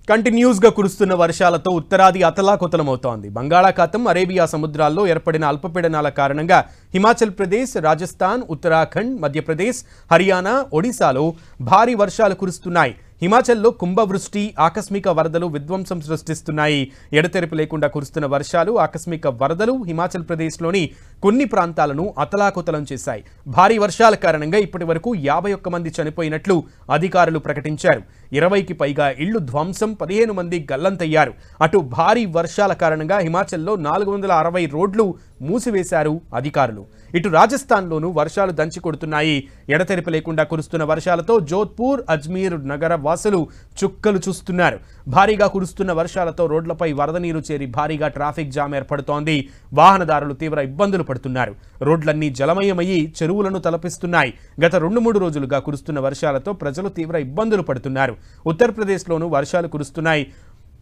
Continuous గా కురుస్తున్న వర్షాలతో ఉత్తరాది అతలాకుతలమవుతోంది. బంగాళాఖాతం, అరేబియా సముద్రాల్లో ఏర్పడిన అల్పపీడనాల కారణంగా హిమాచల్ ప్రదేశ్, రాజస్థాన్, ఉత్తరాఖండ్, మధ్యప్రదేశ్, హర్యానా, ఒడిశాలో భారీ వర్షాలు కురుస్తున్నాయి. హిమాచల్లో కుంభవృష్టి, ఆకస్మిక వరదలు విధ్వంసం సృష్టిస్తున్నాయి. ఎడతెరిపి లేకుండా కురుస్తున్న వర్షాలు, ఆకస్మిక వరదలు హిమాచల్ ప్రదేశ్లోని కొన్ని ప్రాంతాలను అతలాకుతలం చేశాయి. భారీ వర్షాల కారణంగా ఇప్పటివరకు 51 మంది చనిపోయినట్లు అధికారులు ప్రకటించారు. 20కి పైగా ఇళ్లు ధ్వంసం, 15 మంది గల్లంతయ్యారు. అటు భారీ వర్షాల కారణంగా హిమాచల్లో 460 రోడ్లు మూసివేశారు అధికారులు. ఇటు రాజస్థాన్లోనూ వర్షాలు దంచి కొడుతున్నాయి. ఎడతెరిపి లేకుండా కురుస్తున్న వర్షాలతో జోధ్పూర్, అజ్మీర్ నగర వాసులు చుక్కలు చూస్తున్నారు. భారీగా కురుస్తున్న వర్షాలతో రోడ్లపై వరద నీరు చేరి భారీగా ట్రాఫిక్ జామ్ ఏర్పడుతోంది. వాహనదారులు తీవ్ర ఇబ్బందులు పడుతున్నారు. రోడ్లన్నీ జలమయమయ్యి చెరువులను తలపిస్తున్నాయి. గత 2-3 రోజులుగా కురుస్తున్న వర్షాలతో ప్రజలు తీవ్ర ఇబ్బందులు పడుతున్నారు. ఉత్తరప్రదేశ్లోనూ వర్షాలు కురుస్తున్నాయి.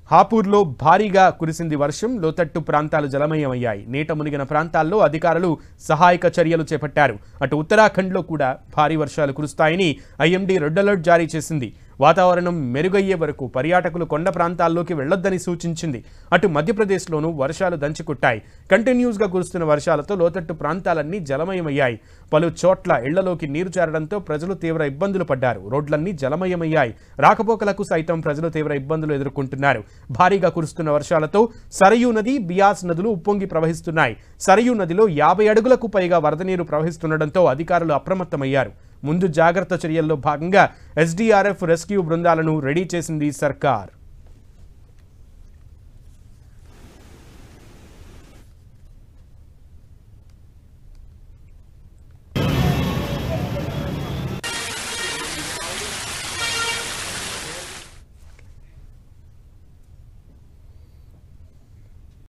హాపూర్లో భారీగా కురిసింది వర్షం. లోతట్టు ప్రాంతాలు జలమయమయ్యాయి. నీట మునిగిన ప్రాంతాల్లో అధికారులు సహాయక చర్యలు చేపట్టారు. అటు ఉత్తరాఖండ్లో కూడా భారీ వర్షాలు కురుస్తాయని ఐఎండీ రెడ్ అలర్ట్ జారీ చేసింది. వాతావరణం మెరుగయ్యే వరకు పర్యాటకులు కొండ ప్రాంతాల్లోకి వెళ్లొద్దని సూచించింది. అటు మధ్యప్రదేశ్లోనూ వర్షాలు దంచుకుట్టాయి. కంటిన్యూస్గా కురుస్తున్న వర్షాలతో లోతట్టు ప్రాంతాలన్నీ జలమయమయ్యాయి. పలు చోట్ల ఇళ్లలోకి నీరు చేరడంతో ప్రజలు తీవ్ర ఇబ్బందులు పడ్డారు. రోడ్లన్నీ జలమయమయ్యాయి. రాకపోకలకు సైతం ప్రజలు తీవ్ర ఇబ్బందులు ఎదుర్కొంటున్నారు. భారీగా కురుస్తున్న వర్షాలతో సరయూ నది, బియాస్ నదులు ఉప్పొంగి ప్రవహిస్తున్నాయి. సరయూ నదిలో 50 అడుగులకు పైగా వరద నీరు ప్రవహిస్తుండటంతో అధికారులు అప్రమత్తమయ్యారు. ముందు జాగ్రత్త చర్యల్లో భాగంగా ఎస్డీఆర్ఎఫ్ రెస్క్యూ బృందాలను రెడీ చేసింది సర్కార్.